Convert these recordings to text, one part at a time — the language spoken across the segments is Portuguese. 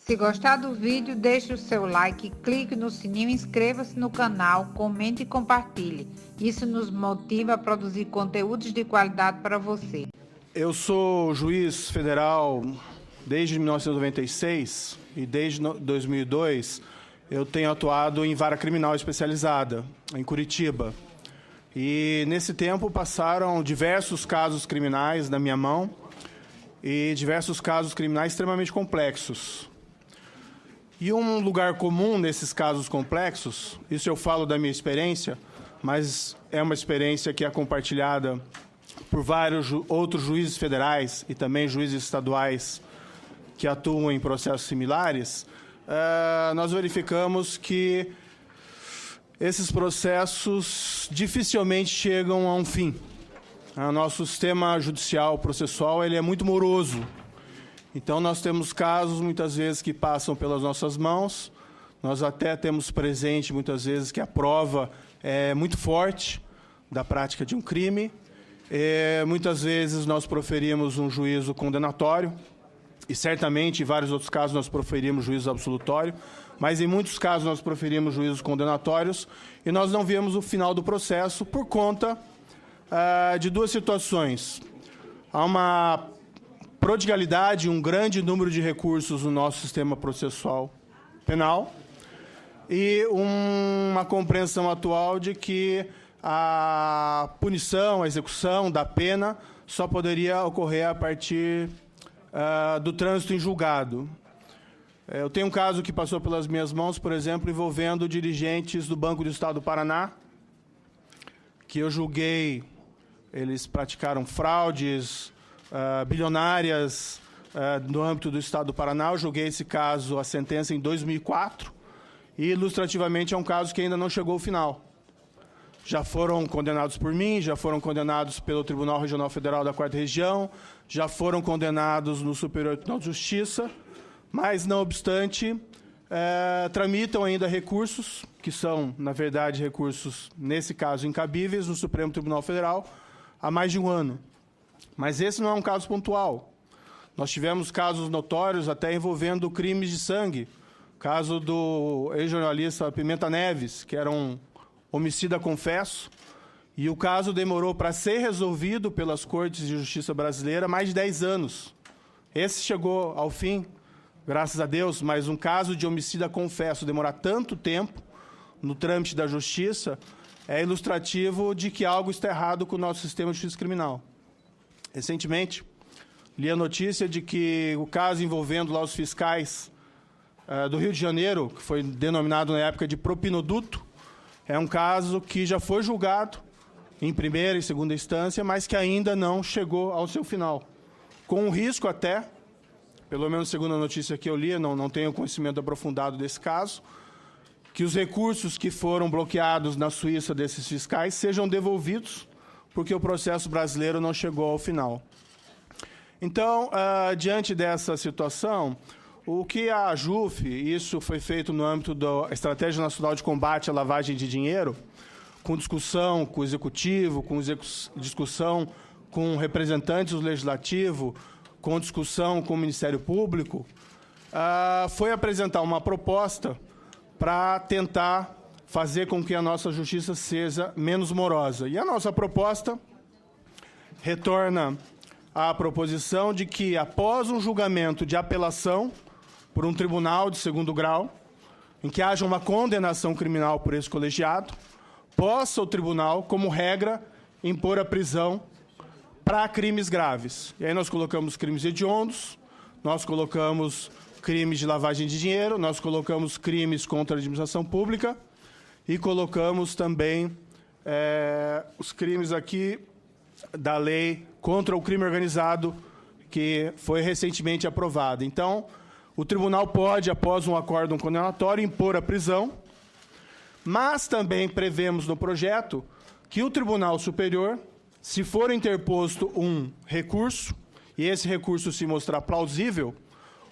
Se gostar do vídeo, deixe o seu like, clique no sininho, inscreva-se no canal, comente e compartilhe. Isso nos motiva a produzir conteúdos de qualidade para você. Eu sou juiz federal desde 1996 e desde 2002 eu tenho atuado em vara criminal especializada, em Curitiba. E nesse tempo passaram diversos casos criminais na minha mão e diversos casos criminais extremamente complexos. E um lugar comum nesses casos complexos, isso eu falo da minha experiência, mas é uma experiência que é compartilhada por vários outros juízes federais e também juízes estaduais que atuam em processos similares, nós verificamos que esses processos dificilmente chegam a um fim. O nosso sistema judicial processual ele é muito moroso. Então, nós temos casos, muitas vezes, que passam pelas nossas mãos. Nós até temos presente, muitas vezes, que a prova é muito forte da prática de um crime. Muitas vezes, nós proferimos um juízo condenatório. E, certamente, em vários outros casos, nós proferimos juízo absolutório. Mas, em muitos casos, nós proferimos juízos condenatórios. E nós não vemos o final do processo por conta de duas situações. Há uma prodigalidade, um grande número de recursos no nosso sistema processual penal e uma compreensão atual de que a punição, a execução da pena só poderia ocorrer a partir do trânsito em julgado. Eu tenho um caso que passou pelas minhas mãos, por exemplo, envolvendo dirigentes do Banco do Estado do Paraná, que eu julguei, eles praticaram fraudes bilionárias no âmbito do Estado do Paraná. Eu julguei esse caso, a sentença, em 2004, e, ilustrativamente, é um caso que ainda não chegou ao final. Já foram condenados por mim, já foram condenados pelo Tribunal Regional Federal da 4ª Região, já foram condenados no Superior Tribunal de Justiça, mas, não obstante, tramitam ainda recursos, que são, na verdade, recursos, nesse caso, incabíveis, no Supremo Tribunal Federal, há mais de um ano. Mas esse não é um caso pontual. Nós tivemos casos notórios até envolvendo crimes de sangue. O caso do ex-jornalista Pimenta Neves, que era um homicida confesso, e o caso demorou para ser resolvido pelas Cortes de Justiça brasileira mais de 10 anos. Esse chegou ao fim, graças a Deus, mas um caso de homicida confesso demorar tanto tempo no trâmite da Justiça é ilustrativo de que algo está errado com o nosso sistema de justiça criminal. Recentemente, li a notícia de que o caso envolvendo lá os fiscais do Rio de Janeiro, que foi denominado na época de propinoduto, é um caso que já foi julgado em primeira e segunda instância, mas que ainda não chegou ao seu final. Com um risco até, pelo menos segundo a notícia que eu li, não tenho conhecimento aprofundado desse caso, que os recursos que foram bloqueados na Suíça desses fiscais sejam devolvidos, porque o processo brasileiro não chegou ao final. Então, diante dessa situação, o que a AJUF, isso foi feito no âmbito da Estratégia Nacional de Combate à Lavagem de Dinheiro, com discussão com o Executivo, com discussão com representantes do Legislativo, com discussão com o Ministério Público, foi apresentar uma proposta para tentar fazer com que a nossa justiça seja menos morosa. E a nossa proposta retorna à proposição de que, após um julgamento de apelação por um tribunal de segundo grau, em que haja uma condenação criminal por esse colegiado, possa o tribunal, como regra, impor a prisão para crimes graves. E aí nós colocamos crimes hediondos, nós colocamos crimes de lavagem de dinheiro, nós colocamos crimes contra a administração pública, e colocamos também os crimes aqui da lei contra o crime organizado, que foi recentemente aprovada. Então, o tribunal pode, após um acórdão condenatório, impor a prisão, mas também prevemos no projeto que o Tribunal Superior, se for interposto um recurso, e esse recurso se mostrar plausível,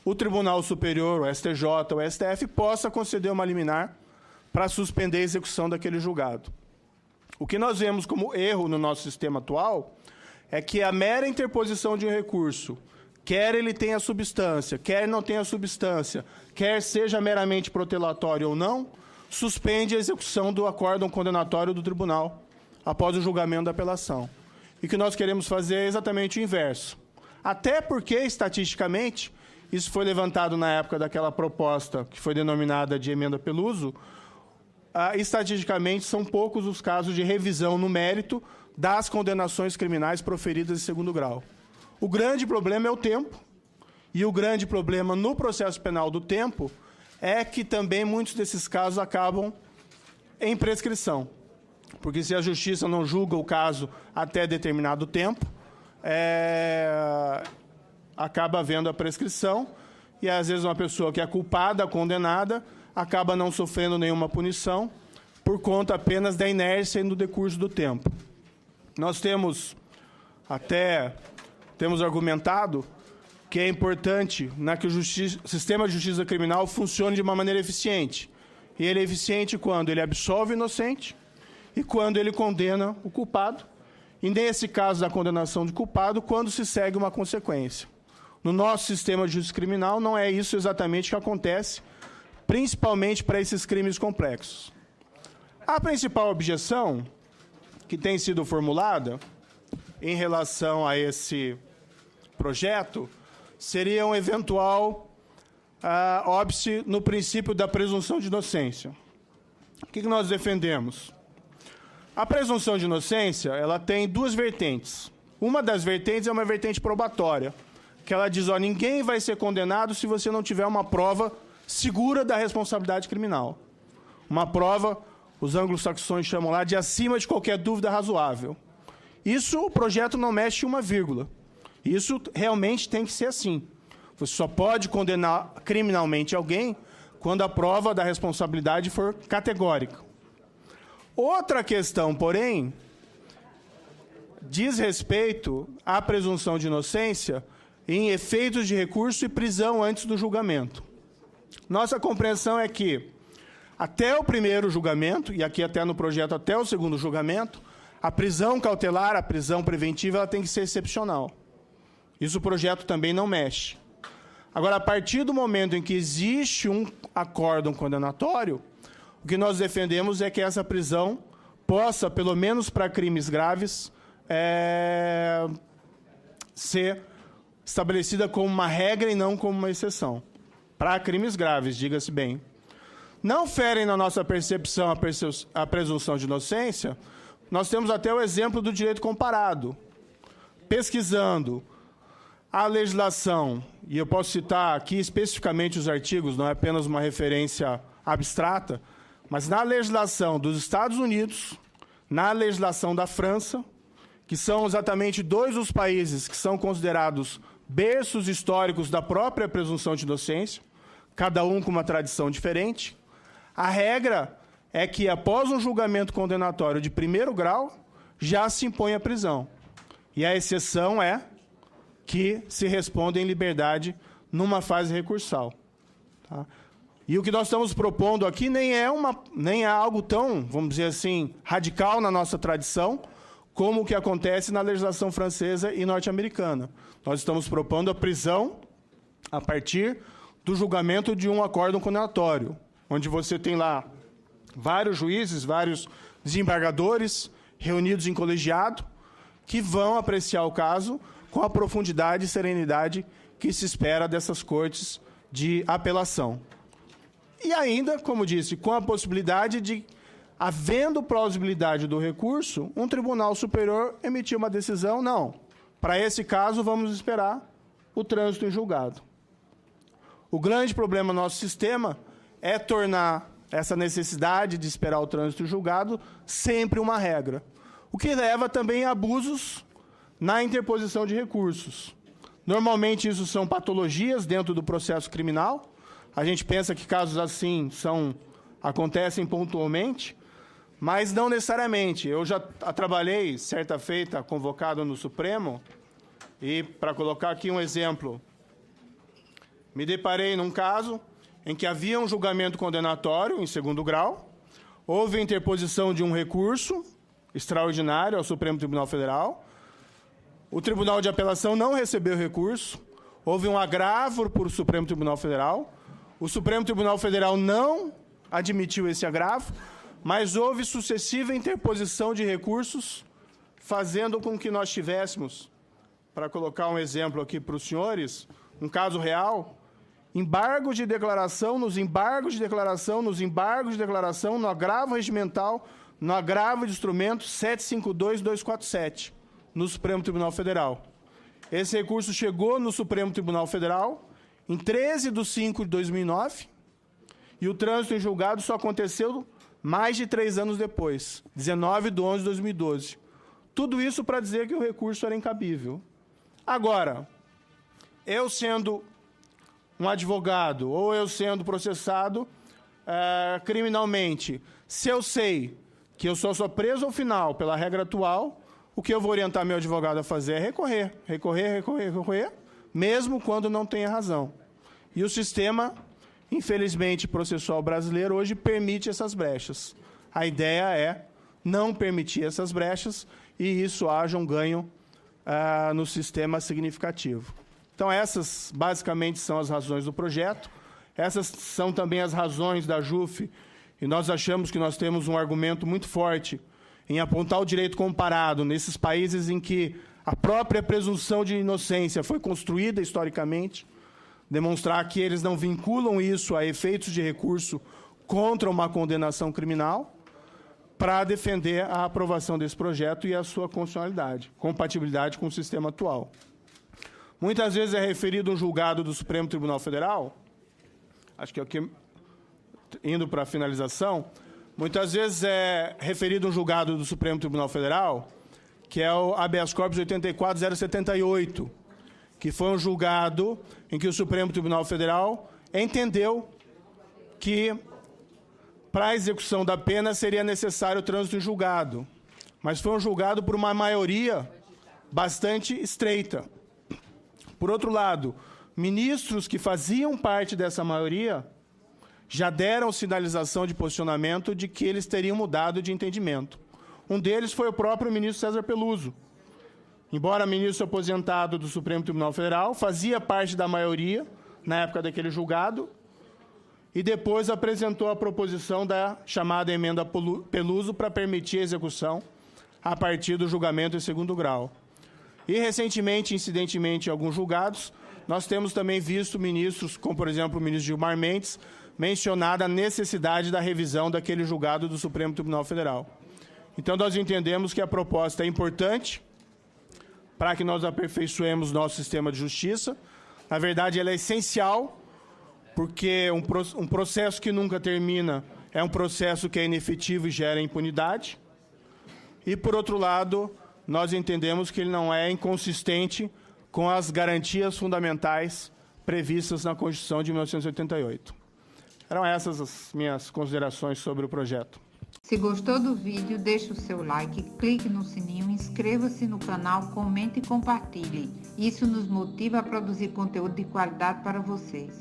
o Tribunal Superior, o STJ, o STF, possa conceder uma liminar para suspender a execução daquele julgado. O que nós vemos como erro no nosso sistema atual é que a mera interposição de um recurso quer ele tenha substância, quer não tenha substância, quer seja meramente protelatório ou não, suspende a execução do acórdão condenatório do tribunal após o julgamento da apelação. E o que nós queremos fazer é exatamente o inverso. Até porque, estatisticamente, isso foi levantado na época daquela proposta que foi denominada de emenda Peluso, estatisticamente são poucos os casos de revisão no mérito das condenações criminais proferidas em segundo grau. O grande problema é o tempo, e o grande problema no processo penal do tempo é que também muitos desses casos acabam em prescrição. Porque se a justiça não julga o caso até determinado tempo, acaba havendo a prescrição, e às vezes uma pessoa que é culpada, condenada, acaba não sofrendo nenhuma punição por conta apenas da inércia no decurso do tempo. Nós temos argumentado que é importante que o sistema de justiça criminal funcione de uma maneira eficiente. E ele é eficiente quando ele absolve o inocente e quando ele condena o culpado. E nesse caso da condenação de culpado, quando se segue uma consequência. No nosso sistema de justiça criminal, não é isso exatamente que acontece, principalmente para esses crimes complexos. A principal objeção que tem sido formulada em relação a esse projeto seria um eventual óbice no princípio da presunção de inocência. O que nós defendemos? A presunção de inocência, ela tem duas vertentes. Uma das vertentes é uma vertente probatória, que ela diz, ninguém vai ser condenado se você não tiver uma prova segura da responsabilidade criminal. Uma prova, os anglo-saxões chamam lá de acima de qualquer dúvida razoável. Isso o projeto não mexe uma vírgula. Isso realmente tem que ser assim. Você só pode condenar criminalmente alguém quando a prova da responsabilidade for categórica. Outra questão, porém, diz respeito à presunção de inocência em efeitos de recurso e prisão antes do julgamento. Nossa compreensão é que, até o primeiro julgamento, e aqui até no projeto até o segundo julgamento, a prisão cautelar, a prisão preventiva, ela tem que ser excepcional. Isso o projeto também não mexe. Agora, a partir do momento em que existe um acórdão condenatório, o que nós defendemos é que essa prisão possa, pelo menos para crimes graves, ser estabelecida como uma regra e não como uma exceção. Para crimes graves, diga-se bem. Não ferem na nossa percepção a presunção de inocência, nós temos até o exemplo do direito comparado. Pesquisando a legislação, e eu posso citar aqui especificamente os artigos, não é apenas uma referência abstrata, mas na legislação dos Estados Unidos, na legislação da França, que são exatamente dois dos países que são considerados berços históricos da própria presunção de inocência, cada um com uma tradição diferente, a regra é que, após um julgamento condenatório de primeiro grau, já se impõe a prisão. E a exceção é que se responde em liberdade numa fase recursal. Tá? E o que nós estamos propondo aqui nem é algo tão, vamos dizer assim, radical na nossa tradição, como o que acontece na legislação francesa e norte-americana. Nós estamos propondo a prisão a partir do julgamento de um acórdão condenatório, onde você tem lá vários juízes, vários desembargadores reunidos em colegiado, que vão apreciar o caso com a profundidade e serenidade que se espera dessas cortes de apelação. E ainda, como disse, com a possibilidade de, havendo plausibilidade do recurso, um tribunal superior emitir uma decisão, não. Para esse caso, vamos esperar o trânsito em julgado. O grande problema do nosso sistema é tornar essa necessidade de esperar o trânsito em julgado sempre uma regra, o que leva também a abusos na interposição de recursos. Normalmente, isso são patologias dentro do processo criminal. A gente pensa que casos assim acontecem pontualmente, mas não necessariamente. Eu já trabalhei, certa feita, convocado no Supremo, e, para colocar aqui um exemplo, me deparei num caso em que havia um julgamento condenatório em segundo grau, houve a interposição de um recurso extraordinário ao Supremo Tribunal Federal, o Tribunal de Apelação não recebeu o recurso, houve um agravo por o Supremo Tribunal Federal. O Supremo Tribunal Federal não admitiu esse agravo, mas houve sucessiva interposição de recursos, fazendo com que nós tivéssemos, para colocar um exemplo aqui para os senhores, um caso real, embargos de declaração, nos embargos de declaração, nos embargos de declaração, no agravo regimental, no agravo de instrumento 752.247, no Supremo Tribunal Federal. Esse recurso chegou no Supremo Tribunal Federal em 13/5/2009 e o trânsito em julgado só aconteceu mais de 3 anos depois, 19/11/2012. Tudo isso para dizer que o recurso era incabível. Agora, eu sendo um advogado ou eu sendo processado criminalmente, se eu sei que eu só sou preso ao final pela regra atual, o que eu vou orientar meu advogado a fazer é recorrer, mesmo quando não tenha razão. E o sistema, infelizmente, processual brasileiro hoje permite essas brechas. A ideia é não permitir essas brechas e isso haja um ganho no sistema significativo. Então, essas basicamente são as razões do projeto. Essas são também as razões da JUF, e nós achamos que nós temos um argumento muito forte em apontar o direito comparado nesses países em que a própria presunção de inocência foi construída historicamente, demonstrar que eles não vinculam isso a efeitos de recurso contra uma condenação criminal, para defender a aprovação desse projeto e a sua constitucionalidade, compatibilidade com o sistema atual. Muitas vezes é referido um julgado do Supremo Tribunal Federal, acho que é o que, indo para a finalização, muitas vezes é referido um julgado do Supremo Tribunal Federal, que é o habeas corpus 84.078, que foi um julgado em que o Supremo Tribunal Federal entendeu que para a execução da pena seria necessário o trânsito em julgado, mas foi um julgado por uma maioria bastante estreita. Por outro lado, ministros que faziam parte dessa maioria já deram sinalização de posicionamento de que eles teriam mudado de entendimento. Um deles foi o próprio ministro César Peluso. Embora ministro aposentado do Supremo Tribunal Federal, fazia parte da maioria na época daquele julgado e depois apresentou a proposição da chamada emenda Peluso para permitir a execução a partir do julgamento em segundo grau. E, recentemente, incidentemente, em alguns julgados, nós temos também visto ministros, como, por exemplo, o ministro Gilmar Mendes, mencionada a necessidade da revisão daquele julgado do Supremo Tribunal Federal. Então, nós entendemos que a proposta é importante para que nós aperfeiçoemos nosso sistema de justiça. Na verdade, ela é essencial, porque um processo que nunca termina é um processo que é inefetivo e gera impunidade. E, por outro lado, nós entendemos que ele não é inconsistente com as garantias fundamentais previstas na Constituição de 1988. Eram essas as minhas considerações sobre o projeto. Se gostou do vídeo, deixe o seu like, clique no sininho, inscreva-se no canal, comente e compartilhe. Isso nos motiva a produzir conteúdo de qualidade para vocês.